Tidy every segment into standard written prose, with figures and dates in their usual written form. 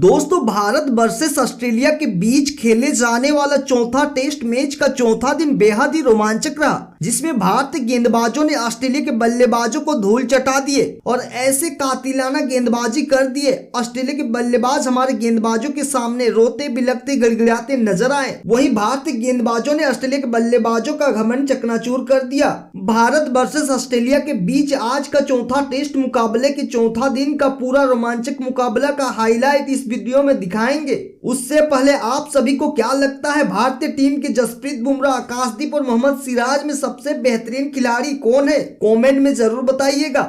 दोस्तों, Bharat versus Australia के बीच खेले जाने वाला चौथा टेस्ट मैच का चौथा दिन बेहद ही रोमांचक रहा, जिसमें भारतीय गेंदबाजों ने ऑस्ट्रेलिया के बल्लेबाजों को धूल चटा दिए और ऐसे कातिलाना गेंदबाजी कर दिए। ऑस्ट्रेलिया के बल्लेबाज हमारे गेंदबाजों के सामने रोते बिलखते गिड़गिड़ाते नजर आए। वहीं भारतीय गेंदबाजों ने ऑस्ट्रेलिया के बल्लेबाजों का घमंड चकनाचूर कर दिया। भारत वर्सेस ऑस्ट्रेलिया के बीच आज का चौथा टेस्ट मुकाबले के चौथा दिन का पूरा रोमांचक मुकाबला का हाईलाइट इस वीडियो में दिखाएंगे। उससे पहले आप सभी को क्या लगता है, भारतीय टीम के जसप्रीत बुमराह, आकाशदीप और मोहम्मद सिराज में सबसे बेहतरीन खिलाड़ी कौन है? कमेंट में जरूर बताइएगा।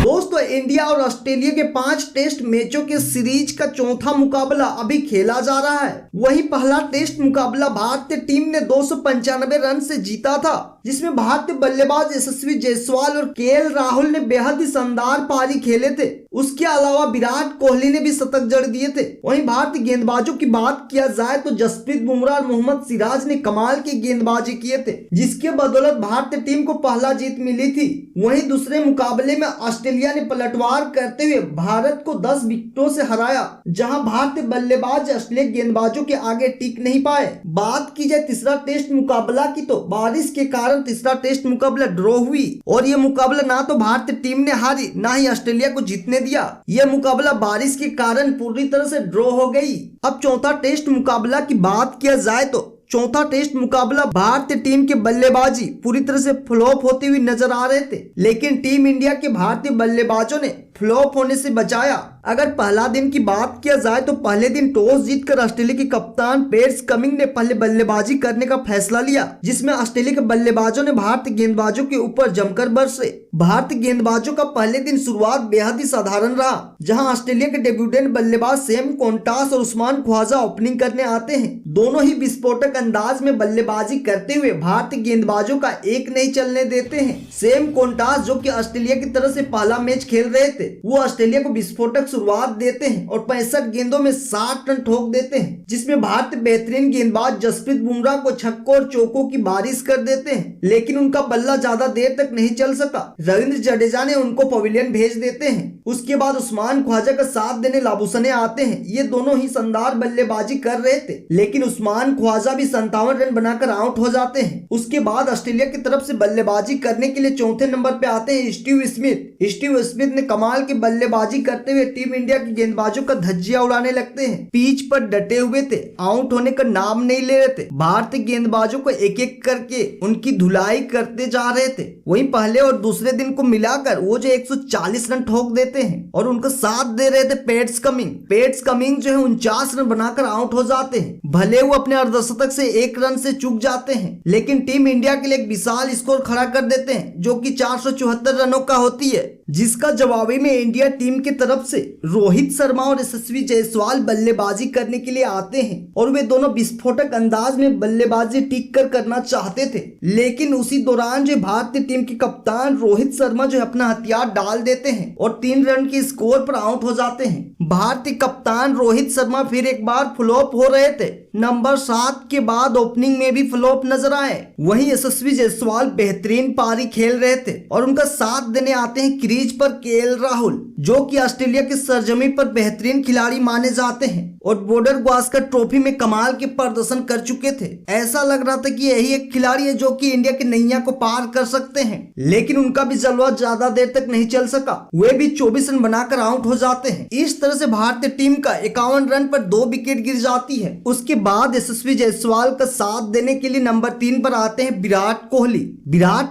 दोस्तों, इंडिया और ऑस्ट्रेलिया के 5 टेस्ट मैचों के सीरीज का चौथा मुकाबला अभी खेला जा रहा है। वही पहला टेस्ट मुकाबला भारतीय टीम ने 295 रन से जीता था, जिसमें भारतीय बल्लेबाज यशस्वी जायसवाल और केएल राहुल ने बेहद ही शानदार पारी खेले थे। उसके अलावा विराट कोहली ने भी शतक जड़ दिए थे। वहीं भारतीय गेंदबाजों की बात किया जाए तो जसप्रीत बुमराह और मोहम्मद सिराज ने कमाल की गेंदबाजी किए थे, जिसके बदौलत भारतीय टीम को पहला जीत मिली थी। वहीं दूसरे मुकाबले में ऑस्ट्रेलिया ने पलटवार करते हुए भारत को 10 विकेटों से हराया, जहां भारतीय बल्लेबाज ऑस्ट्रेलिया गेंदबाजों के आगे टिक नहीं पाए। बात की जाए तीसरा टेस्ट मुकाबला की तो बारिश के कारण तीसरा टेस्ट मुकाबला ड्रॉ हुई और यह मुकाबला ना तो भारतीय टीम ने हारी, ना ही ऑस्ट्रेलिया को जीतने दिया। यह मुकाबला बारिश के कारण पूरी तरह से ड्रॉ हो गई। अब चौथा टेस्ट मुकाबला की बात किया जाए तो चौथा टेस्ट मुकाबला भारतीय टीम के बल्लेबाजी पूरी तरह से फ्लॉप होती हुई नजर आ रहे थे, लेकिन टीम इंडिया के भारतीय बल्लेबाजों ने फ्लॉप होने से बचाया। अगर पहला दिन की बात किया जाए तो पहले दिन टॉस जीतकर ऑस्ट्रेलिया के कप्तान पैट कमिंस ने पहले बल्लेबाजी करने का फैसला लिया, जिसमें ऑस्ट्रेलिया के बल्लेबाजों ने भारतीय गेंदबाजों के ऊपर जमकर बरसे। भारतीय गेंदबाजों का पहले दिन शुरुआत बेहद ही साधारण रहा, जहां ऑस्ट्रेलिया के डेब्यूटेंट बल्लेबाज सैम कोंटास और उस्मान ख्वाजा ओपनिंग करने आते हैं। दोनों ही विस्फोटक अंदाज में बल्लेबाजी करते हुए भारतीय गेंदबाजों का एक नहीं चलने देते हैं। सैम कोंटास, जो कि ऑस्ट्रेलिया की तरफ से पहला मैच खेल रहे थे, वो ऑस्ट्रेलिया को विस्फोटक शुरुआत देते हैं और 65 गेंदों में 60 रन ठोक देते हैं, जिसमें भारतीय बेहतरीन गेंदबाज जसप्रीत बुमराह को छक्कों और चौकों की बारिश कर देते हैं, लेकिन उनका बल्ला ज्यादा देर तक नहीं चल सका। रविंद्र जडेजा ने उनको पवेलियन भेज देते हैं। उसके बाद उस्मान ख्वाजा का साथ देने लाबुसने आते हैं। ये दोनों ही शानदार बल्लेबाजी कर रहे थे, लेकिन उस्मान ख्वाजा भी 57 रन बनाकर आउट हो जाते हैं। उसके बाद ऑस्ट्रेलिया की तरफ से बल्लेबाजी करने के लिए चौथे नंबर पे आते हैं स्टीव स्मिथ। स्टीव स्मिथ ने कमाल की बल्लेबाजी करते हुए टीम इंडिया के गेंदबाजों का धज्जियां उड़ाने लगते हैं। पिच पर डटे हुए थे, आउट होने का नाम नहीं ले रहे थे। भारतीय गेंदबाजों को एक एक करके उनकी धुलाई करते जा रहे थे। वहीं पहले और दूसरे दिन को मिलाकर वो जो 140 रन ठोक देते हैं और उनका साथ दे रहे थे पैट कमिंस जो है 49 रन बनाकर आउट हो जाते हैं। भले वो अपने अर्धशतक से 1 रन से चूक जाते हैं, लेकिन टीम इंडिया के लिए एक विशाल स्कोर खड़ा कर देते हैं, जो कि 474 रनों का होती है, जिसका जवाबी में इंडिया टीम की तरफ से रोहित शर्मा और यशस्वी जायसवाल बल्लेबाजी करने के लिए आते हैं और वे दोनों विस्फोटक अंदाज में बल्लेबाजी टिक कर करना चाहते थे, लेकिन उसी दौरान जो भारतीय टीम के कप्तान रोहित शर्मा जो अपना हथियार डाल देते हैं और 3 रन के स्कोर पर आउट हो जाते हैं। भारतीय कप्तान रोहित शर्मा फिर एक बार फ्लॉप हो रहे थे। नंबर 7 के बाद ओपनिंग में भी फ्लॉप नजर आए। वहीं यशस्वी जायसवाल बेहतरीन पारी खेल रहे थे और उनका साथ देने आते हैं क्रीज पर केएल राहुल, जो कि ऑस्ट्रेलिया के सरजमी पर बेहतरीन खिलाड़ी माने जाते हैं और बॉर्डर गावस्कर ट्रॉफी में कमाल के प्रदर्शन कर चुके थे। ऐसा लग रहा था कि यही एक खिलाड़ी है जो कि इंडिया की नैया को पार कर सकते हैं, लेकिन उनका भी जलवा ज्यादा देर तक नहीं चल सका। वे भी 24 रन बनाकर आउट हो जाते हैं। इस तरह से भारतीय टीम का 51 रन पर 2 विकेट गिर जाती है। उसके बाद यशस्वी जायसवाल का साथ देने के लिए नंबर 3 पर आते हैं विराट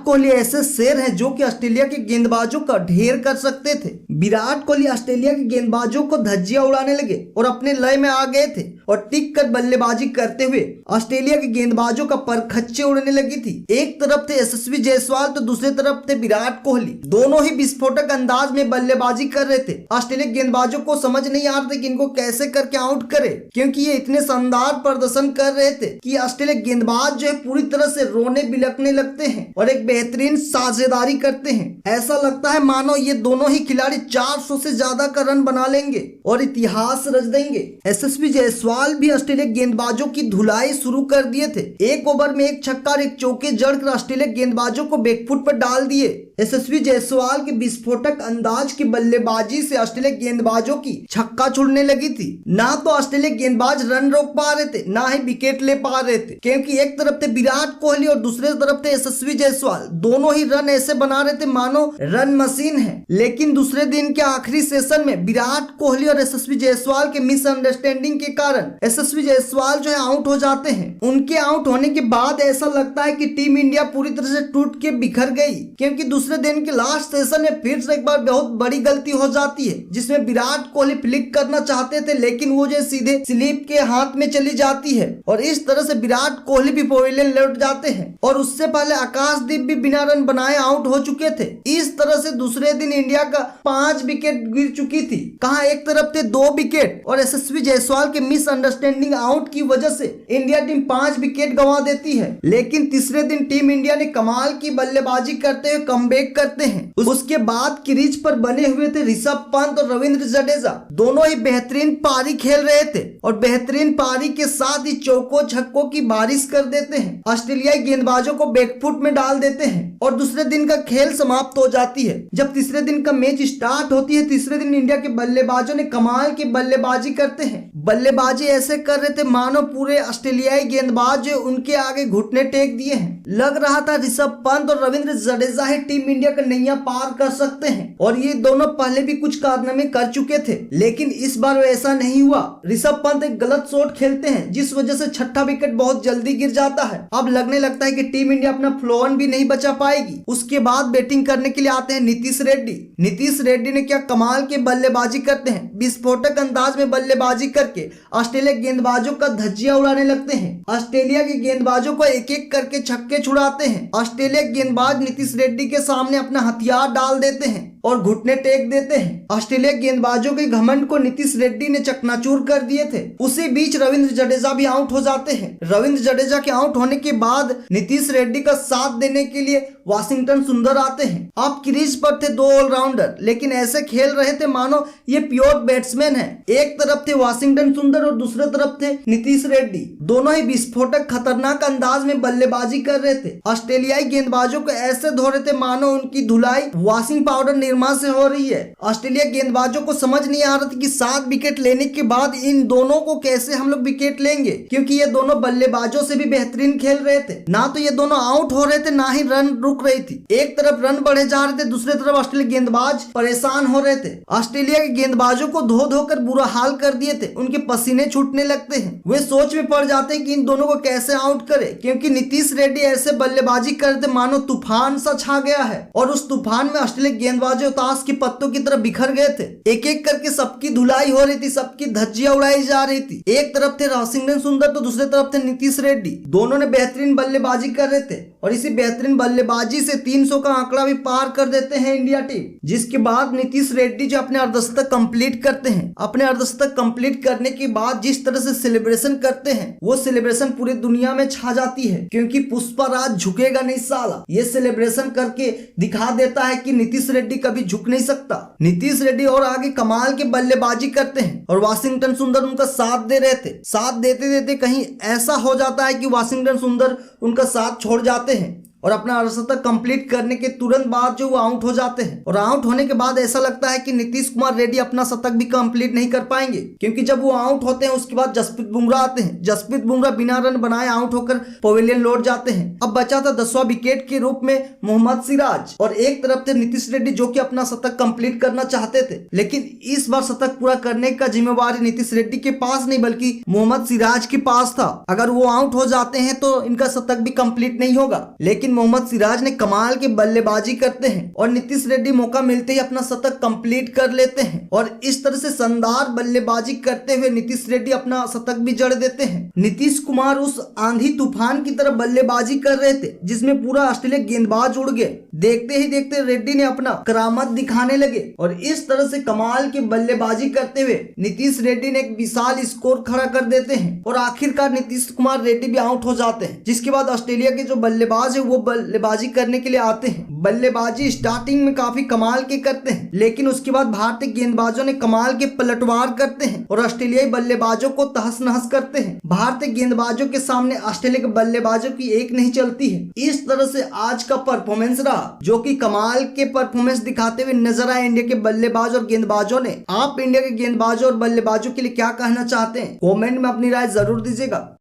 कोहली ऐसे शेर हैं जो कि ऑस्ट्रेलिया के गेंदबाजों का ढेर कर सकते थे। विराट कोहली ऑस्ट्रेलिया के गेंदबाजों को धज्जियां उड़ाने लगे और अपने लय में आ गए थे और टिक कर बल्लेबाजी करते हुए ऑस्ट्रेलिया के गेंदबाजों का परखच्चे उड़ने लगी थी। एक तरफ थे यशस्वी जायसवाल तो दूसरी तरफ थे विराट कोहली। दोनों ही विस्फोटक अंदाज में बल्लेबाजी कर रहे थे। ऑस्ट्रेलिया गेंदबाजों को समझ नहीं आ रहा था कि इनको कैसे करके आउट करे, क्योंकि ये इतने शानदार प्रदर्शन कर रहे थे कि ऑस्ट्रेलिया गेंदबाज जो है पूरी तरह से रोने बिलखने लगते हैं और एक बेहतरीन साझेदारी करते हैं। ऐसा लगता है मानो ये दोनों ही खिलाड़ी 400 से ज्यादा का रन बना लेंगे और इतिहास रच देंगे। यशस्वी जायसवाल भी ऑस्ट्रेलिया गेंदबाजों की धुलाई शुरू कर दिए थे। 1 ओवर में 1 छक्का और 1 चौके जड़कर ऑस्ट्रेलिया गेंदबाजों को बैकफुट पर डाल दिए। यशस्वी जायसवाल के विस्फोटक अंदाज की बल्लेबाजी से ऑस्ट्रेलिया गेंदबाजों की छक्का छुड़ने लगी थी। ना तो ऑस्ट्रेलिया गेंदबाज रन रोक पा रहे थे, ना ही विकेट ले पा रहे थे, क्योंकि एक तरफ थे विराट कोहली और दूसरे तरफ थे यशस्वी जायसवाल। दोनों ही रन ऐसे बना रहे थे मानो रन मशीन है। लेकिन दूसरे दिन के आखिरी सेशन में विराट कोहली और यशस्वी जायसवाल के मिसअंडरस्टैंडिंग के कारण यशस्वी जायसवाल जो है आउट हो जाते हैं। उनके आउट होने के बाद ऐसा लगता है कि टीम इंडिया पूरी तरह से टूट के बिखर गई, क्योंकि दूसरे दिन के लास्ट सेशन में फिर से एक बार बहुत बड़ी गलती हो जाती है, जिसमें विराट कोहली फ्लिक करना चाहते थे लेकिन वो जो सीधे स्लिप के हाथ में चली जाती है और इस तरह से विराट कोहली भी पवेलियन लौट जाते हैं और उससे पहले आकाशदीप भी बिना रन बनाए आउट हो चुके थे। इस तरह से दूसरे दिन इंडिया का 5 विकेट गिर चुकी थी। कहां एक तरफ थे 2 विकेट और यशस्वी जायसवाल के मिसअंडरस्टैंडिंग आउट की वजह से इंडिया टीम 5 विकेट गंवा देती है। लेकिन तीसरे दिन टीम इंडिया ने कमाल की बल्लेबाजी करते हुए कमबैक करते हैं। उसके बाद क्रीज पर बने हुए थे ऋषभ पंत और रविंद्र जडेजा। दोनों ही बेहतरीन पारी खेल रहे थे और बेहतरीन पारी के साथ ही चौकों छक्कों की बारिश कर देते हैं। ऑस्ट्रेलियाई गेंदबाजों को बैकफुट में डाल देते हैं और दूसरे दिन का खेल समाप्त हो जाती है। जब तीसरे दिन का मैच स्टार्ट होती है, तीसरे दिन इंडिया के बल्लेबाजों ने कमाल की बल्लेबाजी करते हैं। बल्लेबाजी ऐसे कर रहे थे मानो पूरे ऑस्ट्रेलियाई गेंदबाज जो उनके आगे घुटने टेक दिए हैं। लग रहा था ऋषभ पंत और रविंद्र जडेजा ही टीम इंडिया का नैया पार कर सकते हैं और ये दोनों पहले भी कुछ कारनामे कर चुके थे, लेकिन इस बार ऐसा नहीं हुआ। ऋषभ पंत एक गलत शॉट खेलते हैं जिस वजह से छठा विकेट बहुत जल्दी गिर जाता है। अब लगने लगता है कि टीम इंडिया अपना फ्लोन भी नहीं बचा पाएगी। उसके बाद बैटिंग करने के लिए आते हैं नीतीश रेड्डी। नीतीश रेड्डी ने क्या कमाल के बल्लेबाजी करते हैं। विस्फोटक अंदाज में बल्लेबाजी करके ऑस्ट्रेलिया गेंदबाजों का धज्जियां उड़ाने लगते हैं। ऑस्ट्रेलिया के गेंदबाजों को एक एक करके छक्के छुड़ाते हैं। ऑस्ट्रेलिया गेंदबाज नीतीश रेड्डी के सामने अपना हथियार डाल देते हैं और घुटने टेक देते हैं। ऑस्ट्रेलिया गेंदबाजों के घमंड को नीतीश रेड्डी ने चकनाचूर कर दिए थे। उसी बीच रविंद्र जडेजा भी आउट हो जाते हैं। रविंद्र जडेजा के आउट होने के बाद नीतीश रेड्डी का साथ देने के लिए वाशिंगटन सुंदर आते हैं। आप क्रीज पर थे 2 ऑलराउंडर, लेकिन ऐसे खेल रहे थे मानो ये प्योर बैट्समैन है। एक तरफ थे वाशिंगटन सुंदर और दूसरे तरफ थे नीतीश रेड्डी। दोनों ही विस्फोटक खतरनाक अंदाज में बल्लेबाजी कर रहे थे। ऑस्ट्रेलियाई गेंदबाजों को ऐसे धो रहे थे मानो उनकी धुलाई वॉशिंग पाउडर निरमा से हो रही है। ऑस्ट्रेलिया गेंदबाजों को समझ नहीं आ रहा था कि 7 विकेट लेने के बाद इन दोनों को कैसे हम लोग विकेट लेंगे, क्योंकि ये दोनों बल्लेबाजों से भी बेहतरीन खेल रहे थे। ना तो ये दोनों आउट हो रहे थे, ना ही रन रुक रही थी। एक तरफ रन बढ़े जा रहे थे, दूसरी तरफ ऑस्ट्रेलिया गेंदबाज परेशान हो रहे थे। ऑस्ट्रेलिया के गेंदबाजों को धो धोकर बुरा हाल कर दिए थे। उनके पसीने छूटने लगते हैं। वे सोच में पड़ जाते हैं कि इन दोनों को कैसे आउट करे, क्योंकि नीतीश रेड्डी ऐसे बल्लेबाजी करते मानो तूफान सा छा गया है और उस तूफान में ऑस्ट्रेलिया गेंदबाजों ताश की पत्तों की तरह बिखर गए थे। एक एक करके सबकी धुलाई हो रही थी, सबकी धज्जियां उड़ाई जा रही थी। एक तरफ थे वाशिंगटन सुंदर तो दूसरे तरफ थे नीतीश रेड्डी। दोनों ने बेहतरीन बल्लेबाजी कर रहे थे और इसी बेहतरीन बल्लेबाजी से 300 का आंकड़ा भी पार कर देते हैं इंडिया टीम। जिसके बाद नीतीश रेड्डी जो अपने अर्धशतक कंप्लीट करते हैं। अपने अर्धशतक कंप्लीट करने के बाद जिस तरह से सेलिब्रेशन करते हैं, वो सेलिब्रेशन पूरी दुनिया में छा जाती है, क्योंकि पुष्पराज झुकेगा नहीं साला। ये सेलिब्रेशन करके दिखा देता है कि नीतीश रेड्डी कभी झुक नहीं सकता। नीतीश रेड्डी और आगे कमाल के बल्लेबाजी करते हैं और वाशिंगटन सुंदर उनका साथ दे रहे थे। साथ देते देते कहीं ऐसा हो जाता है कि वाशिंगटन सुंदर उनका साथ छोड़ जाते हैं और अपना अर्धशतक कंप्लीट करने के तुरंत बाद जो वो आउट हो जाते हैं। और आउट होने के बाद ऐसा लगता है कि नीतीश कुमार रेड्डी अपना शतक भी कंप्लीट नहीं कर पाएंगे, क्योंकि जब वो आउट होते हैं उसके बाद जसप्रीत बुमराह आते हैं। जसप्रीत बुमराह बिना रन बनाए आउट होकर पवेलियन लौट जाते हैं। अब बचा था 10वां विकेट के रूप में मोहम्मद सिराज और एक तरफ थे नीतीश रेड्डी जो कि अपना शतक कंप्लीट करना चाहते थे, लेकिन इस बार शतक पूरा करने का जिम्मेवारी नीतीश रेड्डी के पास नहीं बल्कि मोहम्मद सिराज के पास था। अगर वो आउट हो जाते हैं तो इनका शतक भी कंप्लीट नहीं होगा, लेकिन मोहम्मद सिराज ने कमाल की बल्लेबाजी करते हैं और नीतीश रेड्डी मौका मिलते ही अपना शतक कंप्लीट कर लेते हैं। और इस तरह से शानदार बल्लेबाजी करते हुए नीतीश रेड्डी अपना शतक भी जड़ देते हैं। नीतीश कुमार उस आंधी तूफान की तरह बल्लेबाजी कर रहे थे जिसमें पूरा ऑस्ट्रेलिया गेंदबाज उड़ गए। देखते ही देखते रेड्डी ने अपना करामत दिखाने लगे और इस तरह से कमाल की बल्लेबाजी करते हुए नीतीश रेड्डी ने एक विशाल स्कोर खड़ा कर देते हैं और आखिरकार नीतीश कुमार रेड्डी भी आउट हो जाते हैं। जिसके बाद ऑस्ट्रेलिया के जो बल्लेबाज है वो बल्लेबाजी करने के लिए आते हैं। बल्लेबाजी स्टार्टिंग में काफी कमाल के करते हैं, लेकिन उसके बाद भारतीय गेंदबाजों ने कमाल के पलटवार करते हैं और ऑस्ट्रेलियाई बल्लेबाजों को तहस नहस करते हैं। भारतीय गेंदबाजों के सामने ऑस्ट्रेलिया के बल्लेबाजों की एक नहीं चलती है। इस तरह से आज का परफॉर्मेंस रहा। जो कि कमाल के परफॉर्मेंस दिखाते हुए नजर आए इंडिया के बल्लेबाज और गेंदबाजों ने। आप इंडिया के गेंदबाजों और बल्लेबाजों के लिए क्या कहना चाहते हैं? कमेंट में अपनी राय जरूर दीजिएगा।